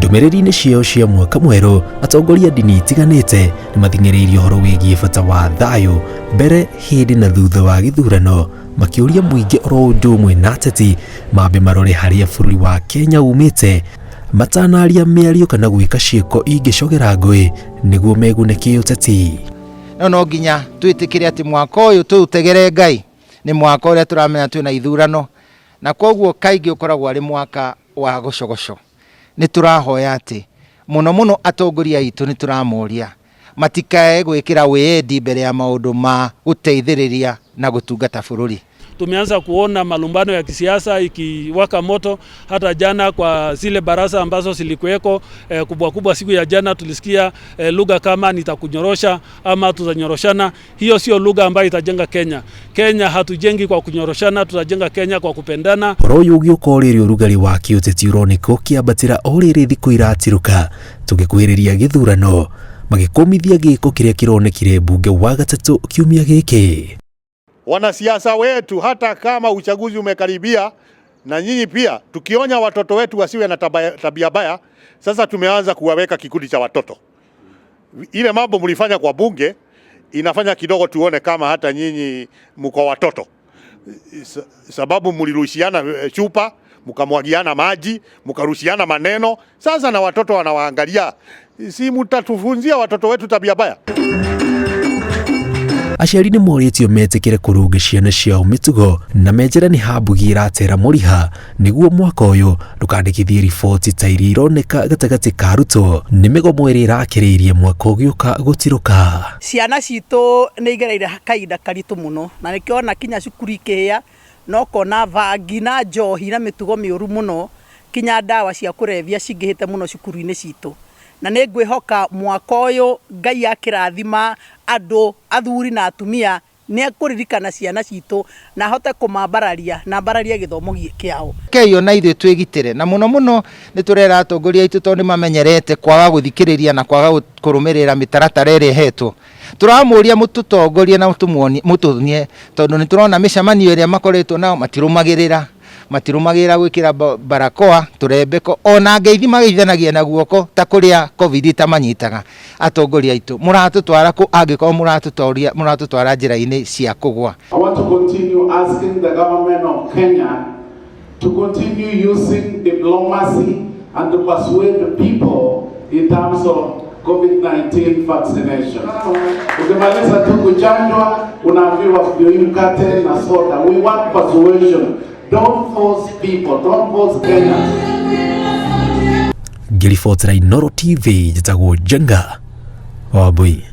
Ndũmĩrĩri-inĩ ciao cia mwaka mwerũ, atongoria ndini itiganĩte nĩmathing'ĩrĩirie ũhoro wĩgiĩ bata wa thayũ mbere, hĩndĩ na thutha wa gĩthurano, makĩũria mũingĩ oro ũndũ ũmwe na ateti mambe marore harĩa bũrũri wa Kenya umĩte, matanaria mĩario kana gwĩka ciĩko ingĩcogera ngũĩ nĩguo megune kĩũteti. No nginya twĩtĩkĩre atĩ mwaka ũyũ tũutegere Ngai nĩ mwaka ũrĩa tũramenya twĩna ithurano, na koguo kaingĩ ũkoragwo arĩ mwaka wa gũcogoco. Nĩ tũrahoya atĩ mũno mũno atongoria aitũ nĩ tũramoria matikae gwĩkĩra wĩyendi mbere ya maũndũ ma gũteithĩrĩria na gũtungata bũrũri. Tumeanza kuona malumbano ya kisiasa ikiwaka moto. Hata jana kwa zile baraza ambazo zilikuweko kubwa siku ya jana tulisikia lugha kama nitakunyorosha ama tutanyoroshana. Hiyo sio lugha ambayo itajenga Kenya. Kenya hatujengi kwa kunyoroshana, tutajenga Kenya kwa kupendana. Royo ugĩũkorĩrio rugari wa kĩũteti ũroneka ũkĩambatĩra o rĩrĩ thikũ iratirũka, tũgĩkuhĩrĩria gĩthurano, magĩkũmithia gĩko kĩrĩa kĩronekire mbunge wa gatatũ kiumia gĩkĩ. Wanasiasa wetu, hata kama uchaguzi umekaribia, na nyinyi pia tukionya watoto wetu wasiwe na tabia baya, sasa tumeanza kuwaweka kikundi cha watoto. Ile mambo mlifanya kwa bunge inafanya kidogo tuone kama hata nyinyi mko watoto, sababu mlirushiana chupa, mkamwagiana maji, mkarushiana maneno. Sasa na watoto wanawaangalia, si mtatufunzia watoto wetu tabia baya? Aciari nĩ morĩtio metĩkĩre kũrũnga ciana ciao mĩtugo na menjera nĩ hambugi iratera mũriha nĩguo mwaka ũyũ ndũkandĩkithie riboti ta iria ironeka gatagatĩ ka arutwo nĩ mĩgomo ĩrĩa ĩrakĩrĩirie mwaka ũgĩũka gũtirũka. Ciana citũ nĩ igereire kahinda karitũ mũno, na nĩkĩona kinya cukuru ikĩhĩa, no kona vangi na njohi na mĩtugo mĩũru mũno, kinya ndawa cia kũrebia cingĩhĩte mũno cukuru-inĩ citũ. Na nĩ ngwĩhoka mwaka ũyũ Ngai akĩrathima andũ athuri na atumia nĩ akũririkana ciana citũ na ahote kũmambararia na mbararie gĩthomo kĩao. Keyo na ithuĩ twĩgitĩre, na mũno mũno nĩ tũrera atongoria aitũ tondũ nĩmamenyerete kwaga gũthikĩrĩria na kwaga kũrũmĩrĩra mĩtaratara ĩrĩa ĩhetwo. Tũramũria mũtũtongorie na mũtũnie tondũ nĩ tũrona mĩcemanio ĩrĩa makoretwo nao matirũmagĩrĩra gwĩkĩra barakoa, tũrembeko, ona ngeithi magĩithanagia na guoko ta kũrĩa COVID tamanyitaga. Atongoria aitũ mũratũtwara kũ angĩkorwo mũratũtwara njĩra-inĩ cia kũgwa. I want to continue asking the government of Kenya to continue using diplomacy and to persuade the people in terms of COVID-19 vaccination. Ukimaliza tu kuchanjwa unaambiwa ndio mkate na soda. We want persuasion. Don't force people, don't force Kenyans. Ngĩribotera Inooro TV njĩtagwo Njenga Wambui.